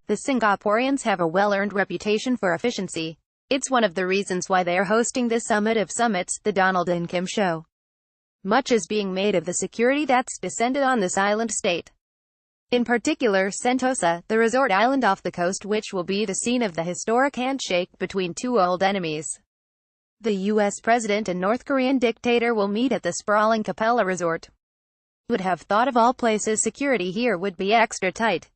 The Singaporeans have a well-earned reputation for efficiency. It's one of the reasons why they are hosting the summit of summits, the Donald and Kim show. Much is being made of the security that's descended on this island state. In particular Sentosa, the resort island off the coast which will be the scene of the historic handshake between two old enemies. The US president and North Korean dictator will meet at the sprawling Capella resort. Would have thought of all places security here would be extra tight.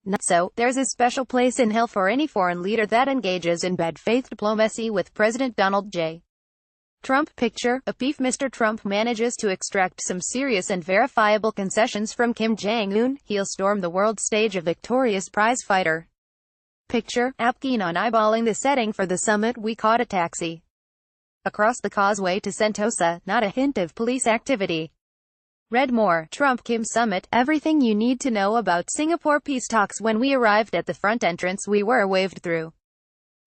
Not so. There's a special place in hell for any foreign leader that engages in bad faith diplomacy with President Donald J. Trump. Picture, if Mr. Trump manages to extract some serious and verifiable concessions from Kim Jong-un, he'll storm the world stage a victorious prizefighter. Picture, keen on eyeballing the setting for the summit we caught a taxi across the causeway to Sentosa, not a hint of police activity. Read more. Trump-Kim summit, everything you need to know about Singapore peace talks. When we arrived at the front entrance we were waved through.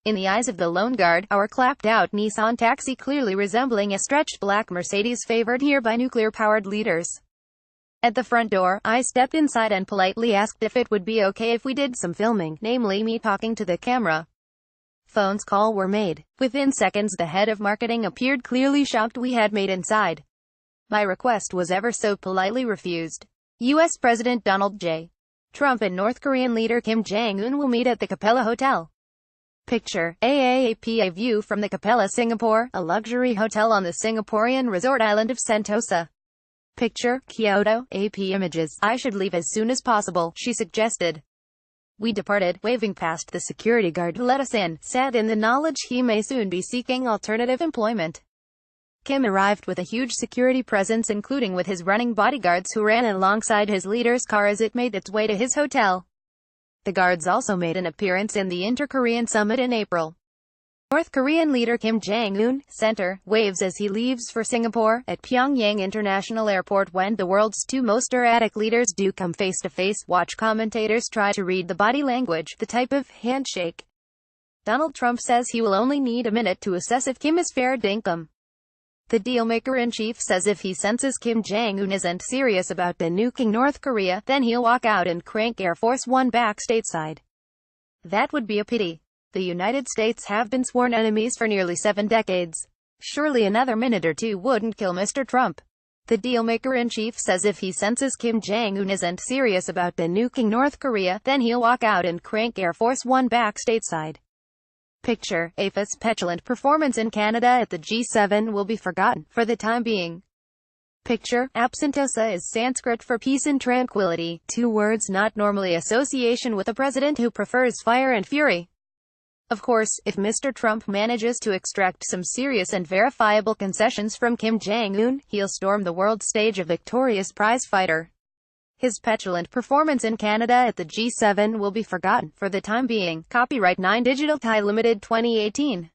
In the eyes of the lone guard, our clapped-out Nissan taxi clearly resembling a stretched black Mercedes favored here by nuclear-powered leaders. At the front door, I stepped inside and politely asked if it would be okay if we did some filming, namely me talking to the camera. Phones call were made. Within seconds the head of marketing appeared clearly shocked we had made inside. My request was ever so politely refused. U.S. President Donald J. Trump and North Korean leader Kim Jong-un will meet at the Capella Hotel. Picture, a view from the Capella Singapore, a luxury hotel on the Singaporean resort island of Sentosa. Picture, Kyoto, AP images. I should leave as soon as possible, she suggested. We departed, waving past the security guard who let us in, sad in the knowledge he may soon be seeking alternative employment. Kim arrived with a huge security presence including with his running bodyguards who ran alongside his leader's car as it made its way to his hotel. The guards also made an appearance in the Inter-Korean Summit in April. North Korean leader Kim Jong-un, center, waves as he leaves for Singapore, at Pyongyang International Airport when the world's two most erratic leaders do come face-to-face. Watch commentators try to read the body language, the type of handshake. Donald Trump says he will only need a minute to assess if Kim is fair dinkum. The dealmaker-in-chief says if he senses Kim Jong-un isn't serious about denuking North Korea, then he'll walk out and crank Air Force One back stateside. That would be a pity. The United States have been sworn enemies for nearly 7 decades. Surely another minute or two wouldn't kill Mr. Trump. The dealmaker-in-chief says if he senses Kim Jong-un isn't serious about denuking North Korea, then he'll walk out and crank Air Force One back stateside. Picture, AFA's petulant performance in Canada at the G7 will be forgotten, for the time being. Picture, Sentosa is Sanskrit for peace and tranquility, 2 words not normally association with a president who prefers fire and fury. Of course, if Mr. Trump manages to extract some serious and verifiable concessions from Kim Jong-un, he'll storm the world stage a victorious prizefighter. His petulant performance in Canada at the G7 will be forgotten, for the time being. Copyright 9 Digital Thai Limited 2018.